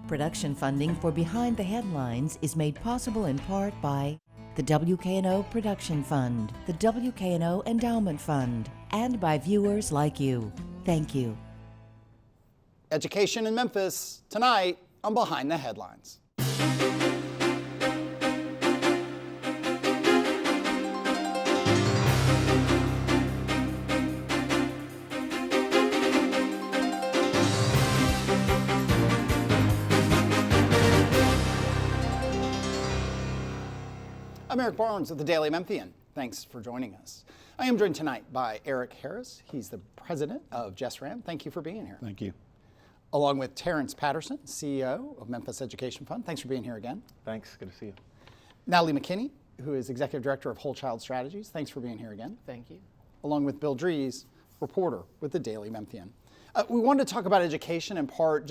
Production funding for Behind the Headlines is made possible in part by the WKNO Production Fund, the WKNO Endowment Fund, and by viewers like you. Thank you. Education in Memphis tonight on Behind the Headlines. I'm Eric Barnes of the Daily Memphian. Thanks for joining us. I am joined tonight by Eric Harris. He's the president of JSRAM. Thank you for being here. Thank you. Along with Terrence Patterson, CEO of Memphis Education Fund. Thanks for being here again. Thanks. Good to see you. Natalie McKinney, who is executive director of Whole Child Strategies. Thanks for being here again. Thank you. Along with Bill Dries, reporter with the Daily Memphian. We wanted to talk about education in part.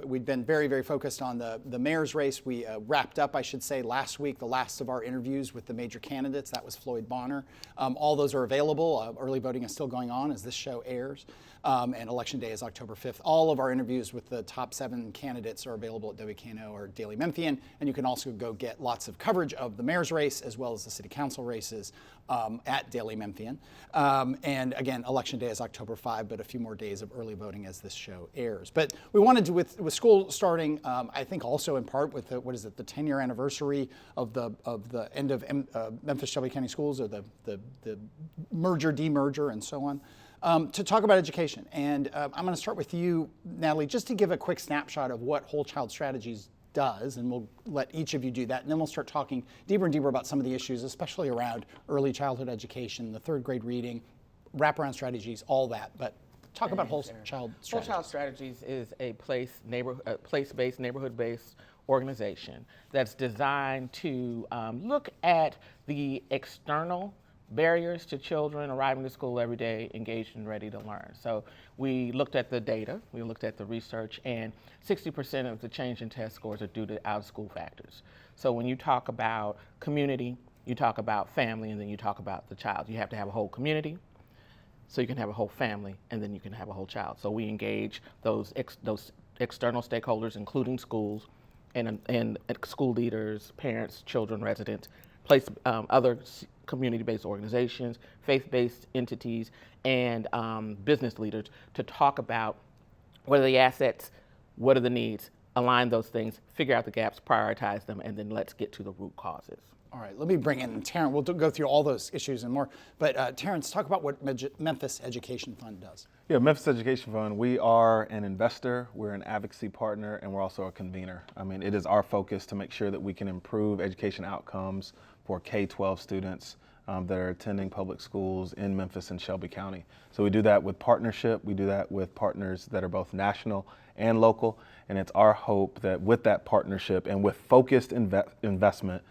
We've been very, very focused on the mayor's race. We wrapped up, I should say, last week, the last of our interviews with the major candidates. That was Floyd Bonner. All those are available. Early voting is still going on as this show airs. And Election Day is October 5th. All of our interviews with the top 7 candidates are available at WKNO or Daily Memphian. And you can also go get lots of coverage of the mayor's race as well as the city council races at Daily Memphian. And again, Election Day is October 5, but a few more days of early voting as this show airs. But we wanted to, with school starting, I think also in part with the 10-year anniversary of the end of Memphis Shelby County Schools, or the merger, demerger, and so on, to talk about education. And I'm going to start with you, Natalie, just to give a quick snapshot of what Whole Child Strategies does, and we'll let each of you do that, and then we'll start talking deeper and deeper about some of the issues, especially around early childhood education, the 3rd grade reading, wraparound strategies, all that. But talk about Whole Child Strategies. Whole Child Strategies is a place-based, neighborhood-based organization that's designed to look at the external barriers to children arriving to school every day, engaged and ready to learn. So we looked at the data, we looked at the research, and 60% of the change in test scores are due to out-of-school factors. So when you talk about community, you talk about family, and then you talk about the child. You have to have a whole community, so you can have a whole family, and then you can have a whole child. So we engage those external stakeholders, including schools, and school leaders, parents, children, residents, other community-based organizations, faith-based entities, and business leaders to talk about what are the assets, what are the needs, align those things, figure out the gaps, prioritize them, and then let's get to the root causes. All right, let me bring in Terrence. We'll go through all those issues and more. But Terrence, talk about what Memphis Education Fund does. Yeah, Memphis Education Fund, we are an investor, we're an advocacy partner, and we're also a convener. I mean, it is our focus to make sure that we can improve education outcomes for K-12 students that are attending public schools in Memphis and Shelby County. So we do that with partnership, we do that with partners that are both national and local, and it's our hope that with that partnership and with focused investment,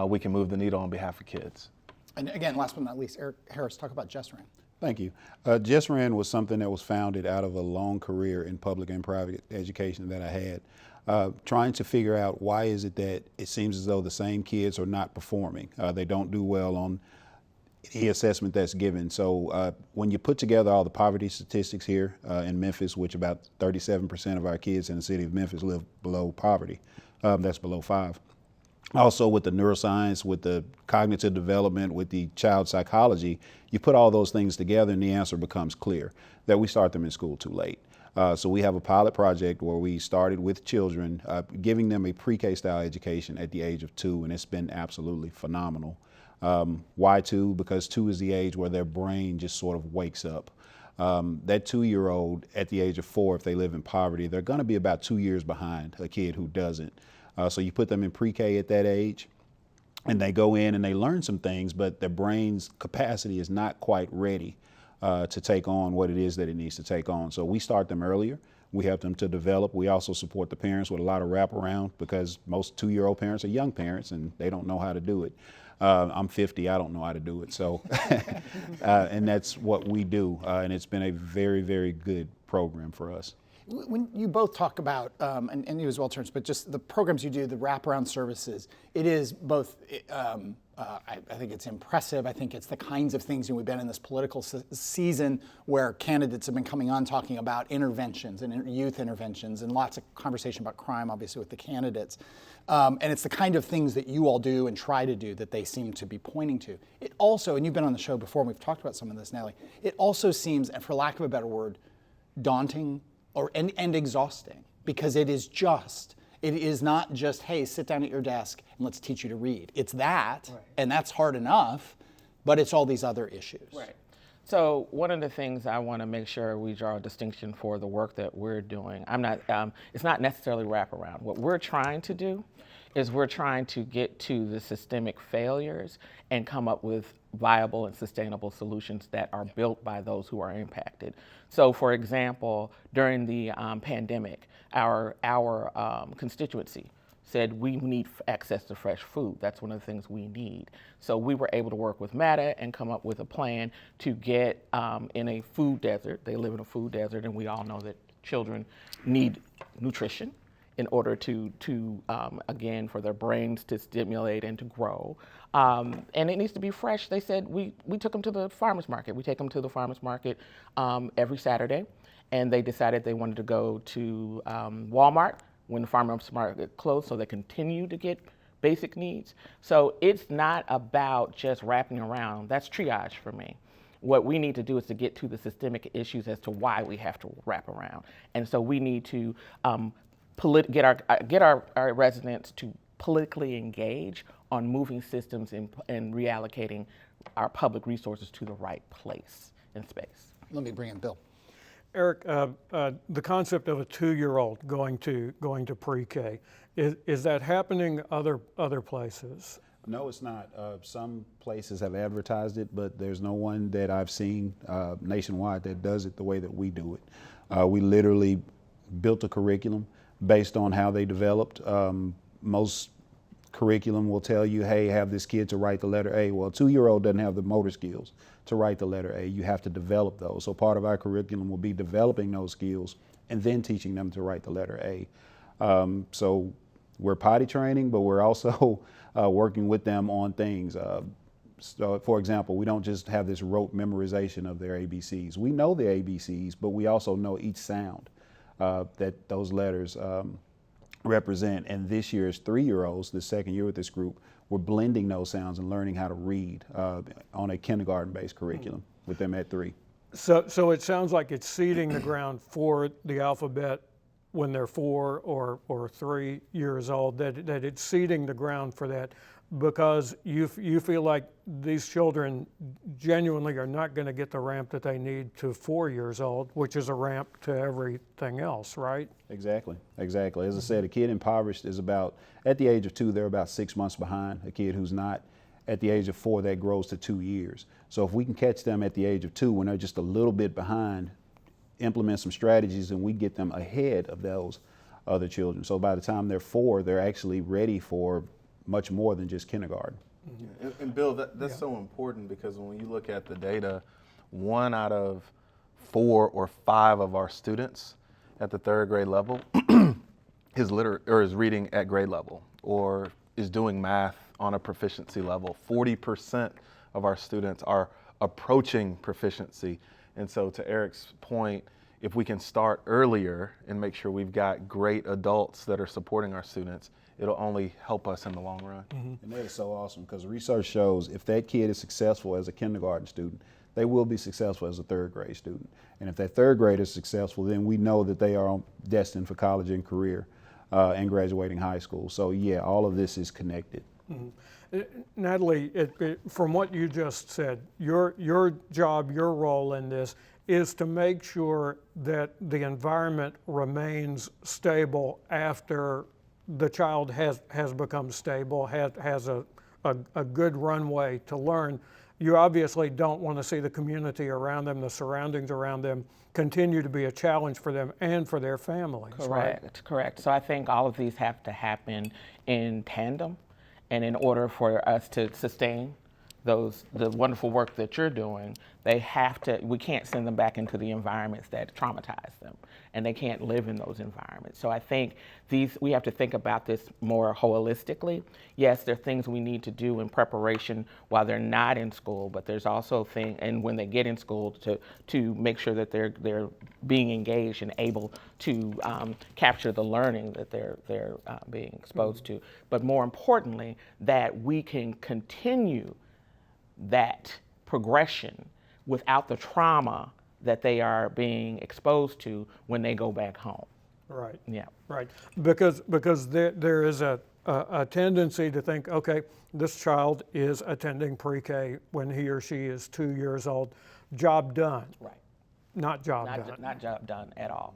we can move the needle on behalf of kids. And again, last but not least, Eric Harris, talk about JSRAM. Thank you. JSRAM was something that was founded out of a long career in public and private education that I had. Trying to figure out why is it that it seems as though the same kids are not performing. They don't do well on the assessment that's given. So when you put together all the poverty statistics here in Memphis, which about 37% of our kids in the city of Memphis live below poverty, that's below 5. Also with the neuroscience, with the cognitive development, with the child psychology, you put all those things together and the answer becomes clear, that we start them in school too late. So we have a pilot project where we started with children, giving them a pre-K style education at the age of 2, and it's been absolutely phenomenal. Why 2? Because 2 is the age where their brain just sort of wakes up. That 2-year-old at the age of 4, if they live in poverty, they're going to be about 2 years behind a kid who doesn't. So you put them in pre-K at that age, and they go in and they learn some things, but their brain's capacity is not quite ready to take on what it is that it needs to take on. So we start them earlier. We help them to develop. We also support the parents with a lot of wraparound, because most 2-year-old parents are young parents and they don't know how to do it. I'm 50, I don't know how to do it. So, and that's what we do. And it's been a very, very good program for us. When you both talk about, and you as well, Terrence, but just the programs you do, the wraparound services, it is both I think it's impressive. I think it's the kinds of things, we've been in this political season where candidates have been coming on talking about interventions and youth interventions, and lots of conversation about crime, obviously, with the candidates. And it's the kind of things that you all do and try to do that they seem to be pointing to. It also, and you've been on the show before, and we've talked about some of this, Natalie, it also seems, and for lack of a better word, daunting and exhausting, because it is not just, hey, sit down at your desk and let's teach you to read. It's that, right. And that's hard enough, but it's all these other issues. Right. So one of the things I want to make sure we draw a distinction for the work that we're doing, it's not necessarily wraparound. What we're trying to do is we're trying to get to the systemic failures and come up with viable and sustainable solutions that are built by those who are impacted. So for example, during the pandemic, our constituency said we need access to fresh food. That's one of the things we need. So we were able to work with MATA and come up with a plan to get in a food desert. They live in a food desert, and we all know that children need nutrition in order to again, for their brains to stimulate and to grow. And it needs to be fresh. They said we took them to the farmer's market. We take them to the farmer's market every Saturday, and they decided they wanted to go to Walmart when the farmer's market closed, so they continue to get basic needs. So it's not about just wrapping around. That's triage for me. What we need to do is to get to the systemic issues as to why we have to wrap around. And so we need to get our residents to politically engage on moving systems and reallocating our public resources to the right place and space. Let me bring in Bill. Eric, the concept of a 2-year-old going to pre-K, is that happening other places? No, it's not. Some places have advertised it, but there's no one that I've seen nationwide that does it the way that we do it. We literally built a curriculum based on how they developed. Most curriculum will tell you, hey, have this kid to write the letter A. Well, a 2-year-old doesn't have the motor skills to write the letter A. You have to develop those. So part of our curriculum will be developing those skills and then teaching them to write the letter A. So we're potty training, but we're also working with them on things. So for example, we don't just have this rote memorization of their ABCs. We know the ABCs, but we also know each sound that those letters represent. And this year's 3-year-olds, the second year with this group, we're blending those sounds and learning how to read on a kindergarten-based curriculum with them at 3. So it sounds like it's seeding the ground for the alphabet when they're 4 or 3 years old, that it's seeding the ground for that, because you feel like these children genuinely are not going to get the ramp that they need to 4 years old, which is a ramp to everything else, right? Exactly. As I said, a kid impoverished is about, at the age of 2, they're about 6 months behind a kid who's not. At the age of 4, that grows to 2 years. So if we can catch them at the age of 2 when they're just a little bit behind, implement some strategies, and we get them ahead of those other children. So by the time they're 4, they're actually ready for much more than just kindergarten. Mm-hmm. And Bill, that's so important, because when you look at the data, 1 out of 4 or 5 of our students at the 3rd grade level is reading at grade level or is doing math on a proficiency level. 40% of our students are approaching proficiency. And so to Eric's point, if we can start earlier and make sure we've got great adults that are supporting our students, it'll only help us in the long run. Mm-hmm. And that is so awesome, because research shows if that kid is successful as a kindergarten student, they will be successful as a 3rd grade student. And if that 3rd grade is successful, then we know that they are destined for college and career and graduating high school. So yeah, all of this is connected. Mm-hmm. Natalie, from what you just said, your job, your role in this is to make sure that the environment remains stable after the child has become stable, has a good runway to learn. You obviously don't want to see the community around them, the surroundings around them, continue to be a challenge for them and for their families. Correct. So I think all of these have to happen in tandem, and in order for us to sustain the wonderful work that you're doing, we can't send them back into the environments that traumatize them, and they can't live in those environments. So I think we have to think about this more holistically. Yes, there are things we need to do in preparation while they're not in school, but there's also things, and when they get in school, to make sure that they're being engaged and able to capture the learning that they're being exposed to. But more importantly, that we can continue that progression without the trauma that they are being exposed to when they go back home. Right. Yeah. Right. Because there is a tendency to think, okay, this child is attending pre-K when he or she is 2 years old. Job done. Right. Not job done. Not job done at all.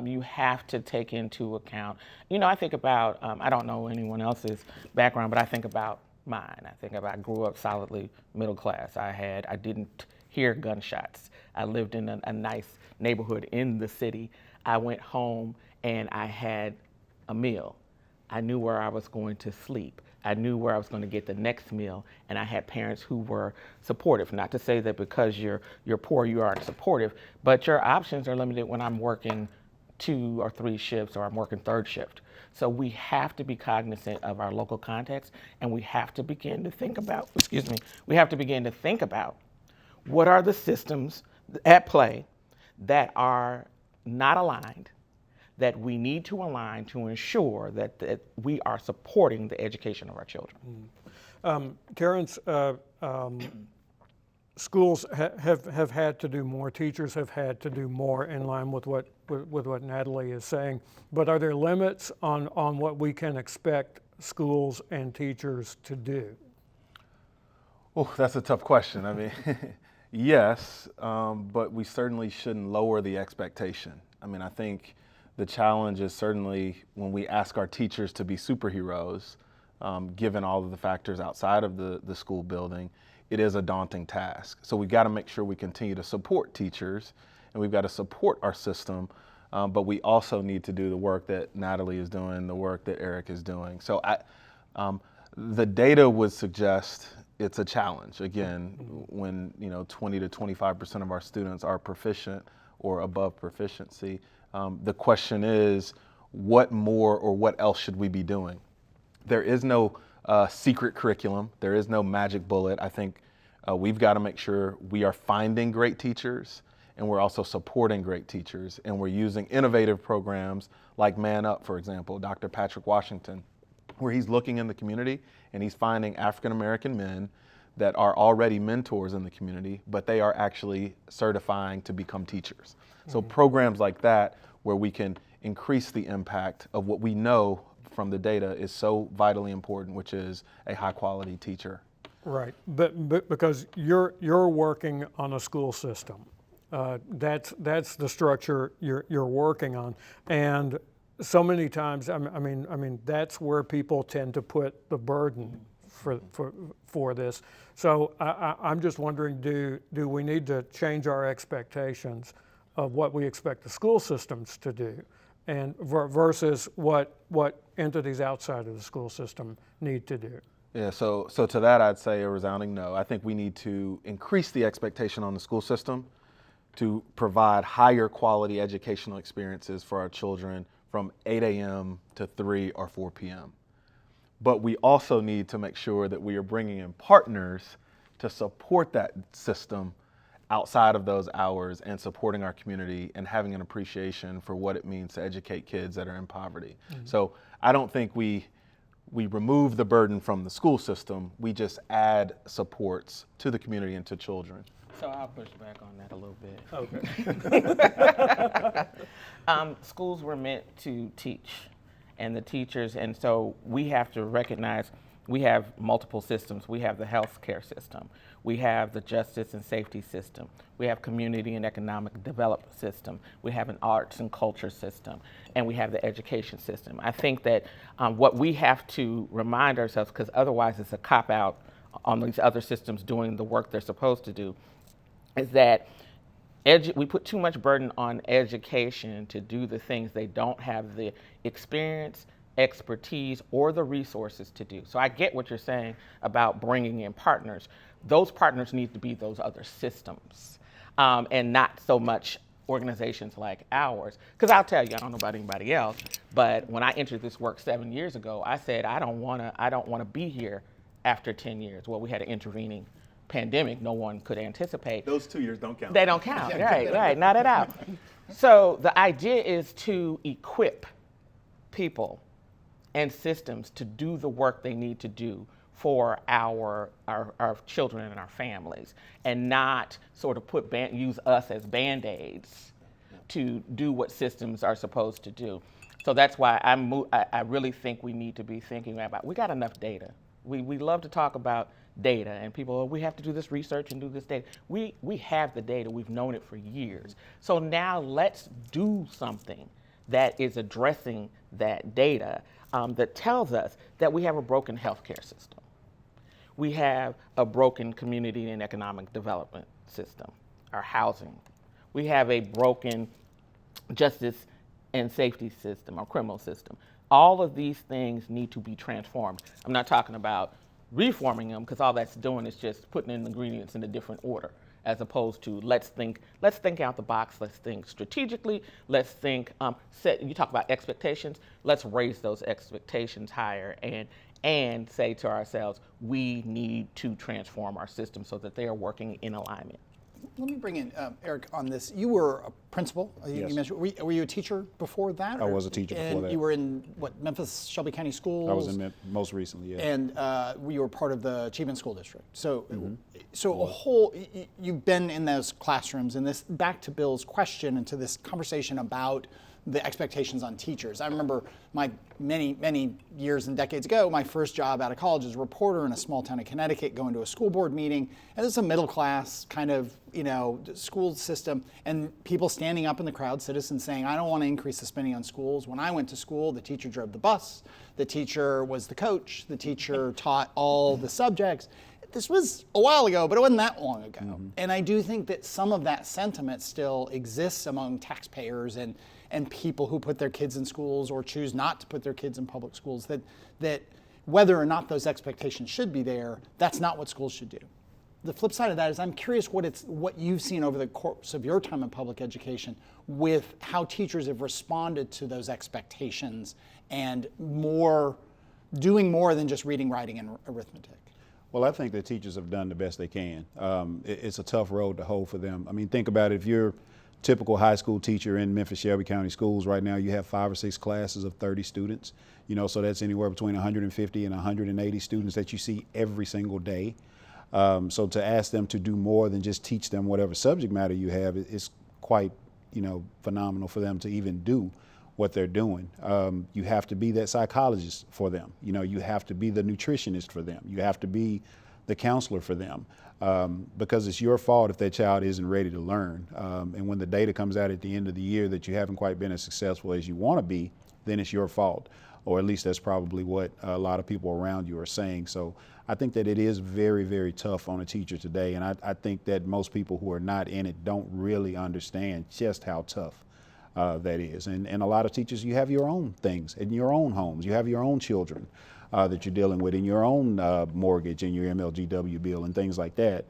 You have to take into account, I think about, I don't know anyone else's background, but I think about mine. I grew up solidly middle class. I didn't hear gunshots. I lived in a nice neighborhood in the city. I went home and I had a meal. I knew where I was going to sleep. I knew where I was going to get the next meal, and I had parents who were supportive. Not to say that because you're poor you aren't supportive, but your options are limited when I'm working 2 or 3 shifts or I'm working 3rd shift. So we have to be cognizant of our local context, and we have to begin to think about, what are the systems at play that are not aligned, that we need to align to ensure that we are supporting the education of our children. Terrence, schools have had to do more, teachers have had to do more in line with what Natalie is saying, but are there limits on what we can expect schools and teachers to do? Oh, that's a tough question. I mean, yes, but we certainly shouldn't lower the expectation. I mean, I think the challenge is certainly when we ask our teachers to be superheroes, given all of the factors outside of the school building, it is a daunting task. So we've got to make sure we continue to support teachers, and we've got to support our system, but we also need to do the work that Natalie is doing, the work that Eric is doing. So the data would suggest it's a challenge. Again, when 20 to 25% of our students are proficient or above proficiency, the question is, what more or what else should we be doing? There is no secret curriculum. There is no magic bullet. I think we've got to make sure we are finding great teachers, and we're also supporting great teachers, and we're using innovative programs like Man Up, for example, Dr. Patrick Washington, where he's looking in the community and he's finding African-American men that are already mentors in the community, but they are actually certifying to become teachers. So programs like that, where we can increase the impact of what we know from the data is so vitally important, which is a high quality teacher. Right, but because you're working on a school system, that's the structure you're working on, and so many times, I mean that's where people tend to put the burden for this. So I'm just wondering, do we need to change our expectations of what we expect the school systems to do, and versus what entities outside of the school system need to do? Yeah, so to that I'd say a resounding no. I think we need to increase the expectation on the school system to provide higher quality educational experiences for our children from 8 a.m. to 3 or 4 p.m. But we also need to make sure that we are bringing in partners to support that system outside of those hours and supporting our community and having an appreciation for what it means to educate kids that are in poverty. So I don't think we remove the burden from the school system, we just add supports to the community and to children. So I'll push back on that a little bit. Okay. Schools were meant to teach, and the teachers, and so we have to recognize we have multiple systems. We have the healthcare system. We have the justice and safety system. We have community and economic development system. We have an arts and culture system, and we have the education system. I think that what we have to remind ourselves, because otherwise it's a cop-out on these other systems doing the work they're supposed to do, is that we put too much burden on education to do the things they don't have the experience, expertise, or the resources to do. So I get what you're saying about bringing in partners, those partners need to be those other systems, and not so much organizations like ours. Because I'll tell you, I don't know about anybody else, but when I entered this work 7 years ago, I said I don't want to be here after 10 years. Well, we had an intervening pandemic no one could anticipate. Those 2 years don't count. They don't count, right, not at all. So the idea is to equip people and systems to do the work they need to do for our children and our families, and not sort of use us as Band-Aids to do what systems are supposed to do. So that's why I really think we need to be thinking about, we got enough data. We love to talk about data, and people, oh, we have to do this research and do this data. We have the data, we've known it for years. So now let's do something that is addressing that data, that tells us that we have a broken healthcare system. We have a broken community and economic development system, our housing. We have a broken justice and safety system, our criminal system. All of these things need to be transformed. I'm not talking about reforming them, because all that's doing is just putting in ingredients in a different order, as opposed to let's think out the box, let's think strategically, let's think, you talk about expectations, let's raise those expectations higher and say to ourselves, we need to transform our system so that they are working in alignment. Let me bring in Eric on this. You were a principal. Yes. You mentioned, were you a teacher before that? I was a teacher before that. And you were in, Memphis, Shelby County Schools? I was in most recently, yeah. And you were part of the Achievement School District. So, so you've been in those classrooms, and this, back to Bill's question and to this conversation about the expectations on teachers. I remember my many years and decades ago, my first job out of college as a reporter in a small town in Connecticut, going to a school board meeting, and it's a middle class kind of, school system, and people standing up in the crowd, citizens saying, I don't want to increase the spending on schools. When I went to school, the teacher drove the bus, the teacher was the coach, the teacher taught all the subjects. This was a while ago, but it wasn't that long ago. Mm-hmm. And I do think that some of that sentiment still exists among taxpayers and people who put their kids in schools or choose not to put their kids in public schools, that whether or not those expectations should be there, that's not what schools should do. The flip side of that is I'm curious what you've seen over the course of your time in public education with how teachers have responded to those expectations and doing more than just reading, writing, and arithmetic. Well, I think that teachers have done the best they can. It's a tough road to hoe for them. I mean, think about it. If you're typical high school teacher in Memphis Shelby County Schools right now, you have 5 or 6 classes of 30 students, so that's anywhere between 150 and 180 students that you see every single day. So to ask them to do more than just teach them whatever subject matter you have is quite, phenomenal for them to even do what they're doing. You have to be that psychologist for them. You have to be the nutritionist for them. You have to be the counselor for them. Because it's your fault if that child isn't ready to learn. And when the data comes out at the end of the year that you haven't quite been as successful as you want to be, then it's your fault. Or at least that's probably what a lot of people around you are saying. So I think that it is very, very tough on a teacher today. And I think that most people who are not in it don't really understand just how tough that is. And a lot of teachers, you have your own things in your own homes. You have your own children that you're dealing with in your own mortgage and your MLGW bill and things like that.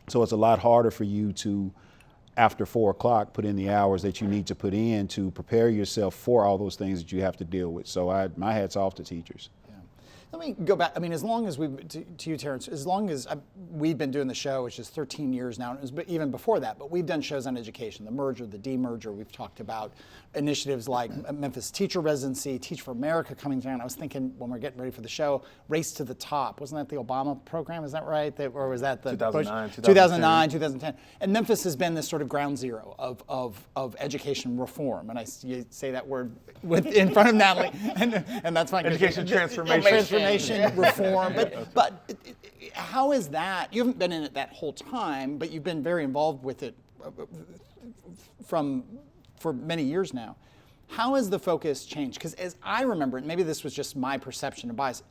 So it's a lot harder for you to, after 4 o'clock, put in the hours that you need to put in to prepare yourself for all those things that you have to deal with. So my hat's off to teachers. Let me go back. I mean, as long as to you, Terrence, as long as we've been doing the show, which is 13 years now, and it was even before that, but we've done shows on education, the merger, the demerger. We've talked about initiatives like Memphis Teacher Residency, Teach for America coming down. I was thinking when we're getting ready for the show, Race to the Top. Wasn't that the Obama program? Is that right? Or was that the 2009, 2010? And Memphis has been this sort of ground zero of education reform. And you say that word in front of Natalie, and that's fine. Education transformation. Reform, but how is that? You haven't been in it that whole time, but you've been very involved with it for many years now. How has the focus changed? Because as I remember it, maybe this was just my perception and bias,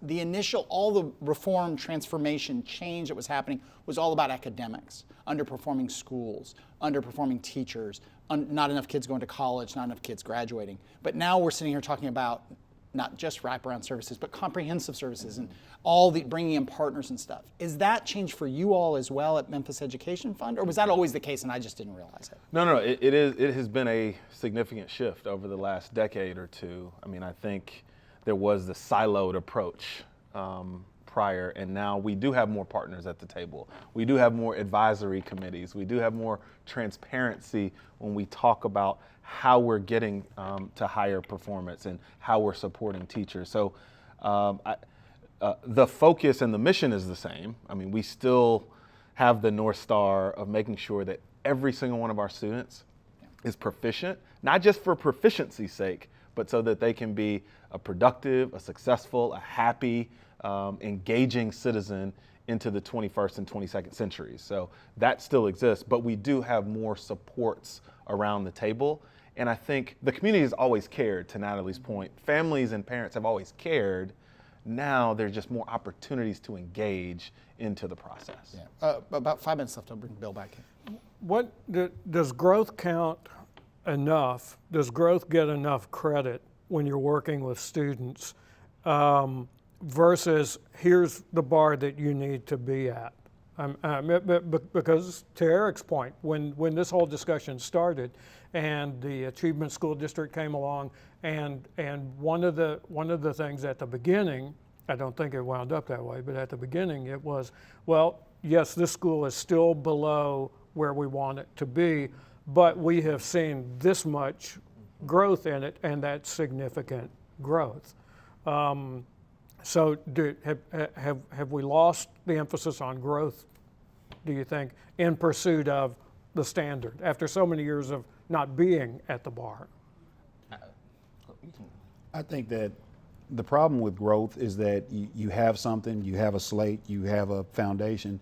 all the reform, transformation, change that was happening was all about academics, underperforming schools, underperforming teachers, not enough kids going to college, not enough kids graduating. But now we're sitting here talking about not just wraparound services, but comprehensive services and all the bringing in partners and stuff. Is that changed for you all as well at Memphis Education Fund, or was that always the case and I just didn't realize it? No, it has been a significant shift over the last decade or two. I mean, I think there was the siloed approach prior, and now we do have more partners at the table. We do have more advisory committees. We do have more transparency when we talk about how we're getting to higher performance and how we're supporting teachers. So the focus and the mission is the same. I mean, we still have the North Star of making sure that every single one of our students is proficient, not just for proficiency's sake, but so that they can be a productive, a successful, a happy, engaging citizen into the 21st and 22nd centuries. So that still exists, but we do have more supports around the table. And I think the community has always cared, to Natalie's point. Families and parents have always cared. Now there's just more opportunities to engage into the process. Yeah. About 5 minutes left. I'll bring Bill back in. What does growth count enough? Does growth get enough credit when you're working with students versus here's the bar that you need to be at? Because to Eric's point, when this whole discussion started and the Achievement School District came along, and one of the things at the beginning, I don't think it wound up that way, but at the beginning it was, well, yes, this school is still below where we want it to be, but we have seen this much growth in it, and that's significant growth. So have we lost the emphasis on growth, do you think, in pursuit of the standard after so many years of not being at the bar? I think that the problem with growth is that you have something, you have a slate, you have a foundation,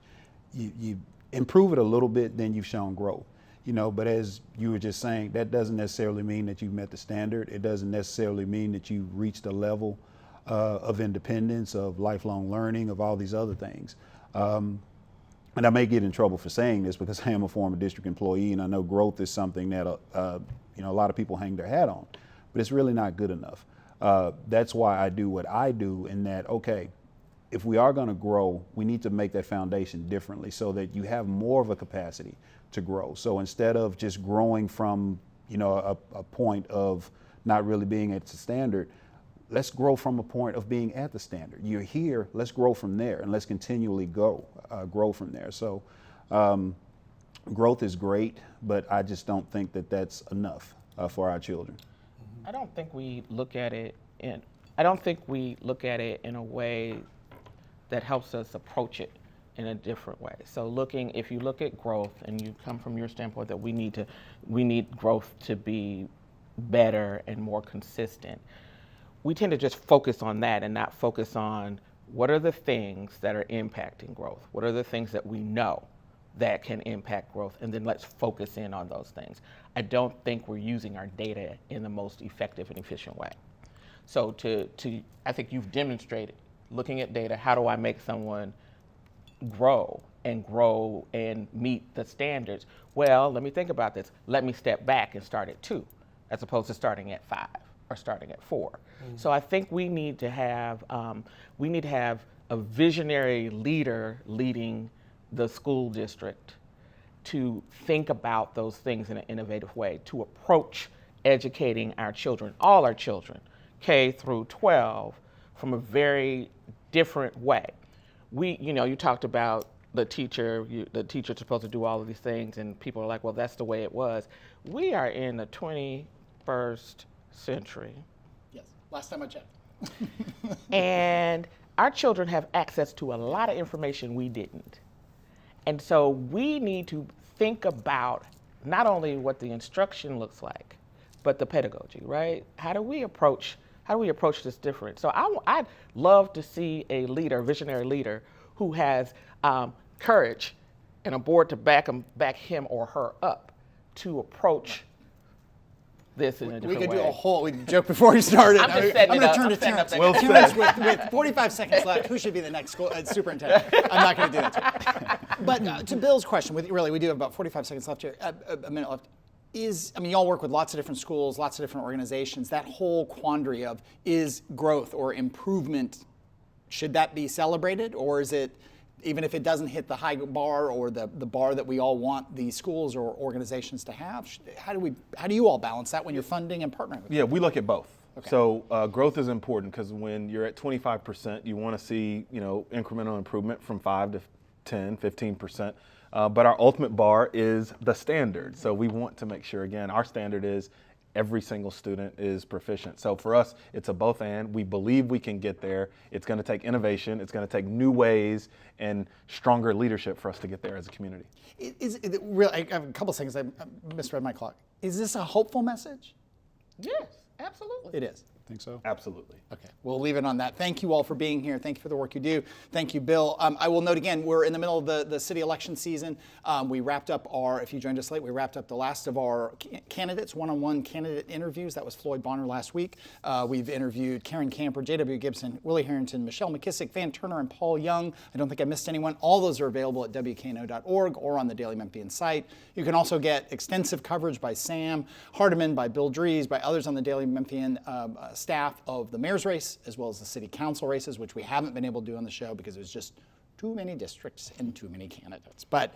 you improve it a little bit, then you've shown growth. But as you were just saying, that doesn't necessarily mean that you've met the standard. It doesn't necessarily mean that you've reached a level of independence, of lifelong learning, of all these other things. And I may get in trouble for saying this because I am a former district employee, and I know growth is something that a lot of people hang their hat on, but it's really not good enough. That's why I do what I do, in that, okay, if we are going to grow, we need to make that foundation differently so that you have more of a capacity to grow. So instead of just growing from a point of not really being at the standard, let's grow from a point of being at the standard. You're here, let's grow from there, and let's continually grow from there. So growth is great, but I just don't think that that's enough for our children. I don't think we look at it in a way that helps us approach it in a different way. So if you look at growth, and you come from your standpoint that we need growth to be better and more consistent, we tend to just focus on that and not focus on what are the things that are impacting growth? What are the things that we know that can impact growth? And then let's focus in on those things. I don't think we're using our data in the most effective and efficient way. So I think you've demonstrated, looking at data, how do I make someone grow and meet the standards? Well, let me think about this. Let me step back and start at 2, as opposed to starting at 5 or starting at 4. Mm-hmm. So I think we need to have a visionary leader leading the school district to think about those things in an innovative way, to approach educating our children, all our children, K through 12, from a very different way. You talked about the teacher's supposed to do all of these things, and people are like, well, that's the way it was. We are in the 21st century. Yes, last time I checked. And our children have access to a lot of information we didn't. And so we need to think about not only what the instruction looks like, but the pedagogy, right? How do we approach this different? So I'd love to see a visionary leader, who has courage and a board to back him or her up to approach this in a different way. We could do a whole joke before we started. I'm just setting I'm it going up. to turn I'm to setting up Terrence. that Terrence, with 45 seconds left, who should be the next school superintendent? I'm not going to do that to you. But to Bill's question, we do have about 45 seconds left here, a minute left. I mean, y'all work with lots of different schools, lots of different organizations. That whole quandary of is growth or improvement, should that be celebrated, or is it, even if it doesn't hit the high bar or the bar that we all want the schools or organizations to have, how do you all balance that when you're funding and partnering with them? Yeah, we look at both. Okay. So growth is important because when you're at 25%, you want to see, incremental improvement from 5 to 10, 15%. But our ultimate bar is the standard. So we want to make sure, again, our standard is every single student is proficient. So for us, it's a both and. We believe we can get there. It's going to take innovation. It's going to take new ways and stronger leadership for us to get there as a community. I have a couple of things. I misread my clock. Is this a hopeful message? Yes, absolutely. It is. Think so? Absolutely. Okay, we'll leave it on that. Thank you all for being here. Thank you for the work you do. Thank you, Bill. I will note again, we're in the middle of the city election season. We wrapped up if you joined us late, we wrapped up the last of our candidates, one-on-one candidate interviews. That was Floyd Bonner last week. We've interviewed Karen Camper, J.W. Gibson, Willie Harrington, Michelle McKissick, Van Turner, and Paul Young. I don't think I missed anyone. All those are available at WKNO.org or on the Daily Memphian site. You can also get extensive coverage by Sam Hardiman, by Bill Dries, by others on the Daily Memphian staff of the mayor's race, as well as the city council races, which we haven't been able to do on the show because it was just too many districts and too many candidates. But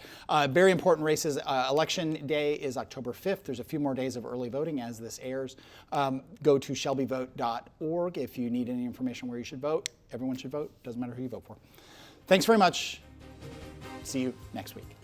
very important races. Election day is October 5th. There's a few more days of early voting as this airs. Go to shelbyvote.org if you need any information where you should vote. Everyone should vote. Doesn't matter who you vote for. Thanks very much. See you next week.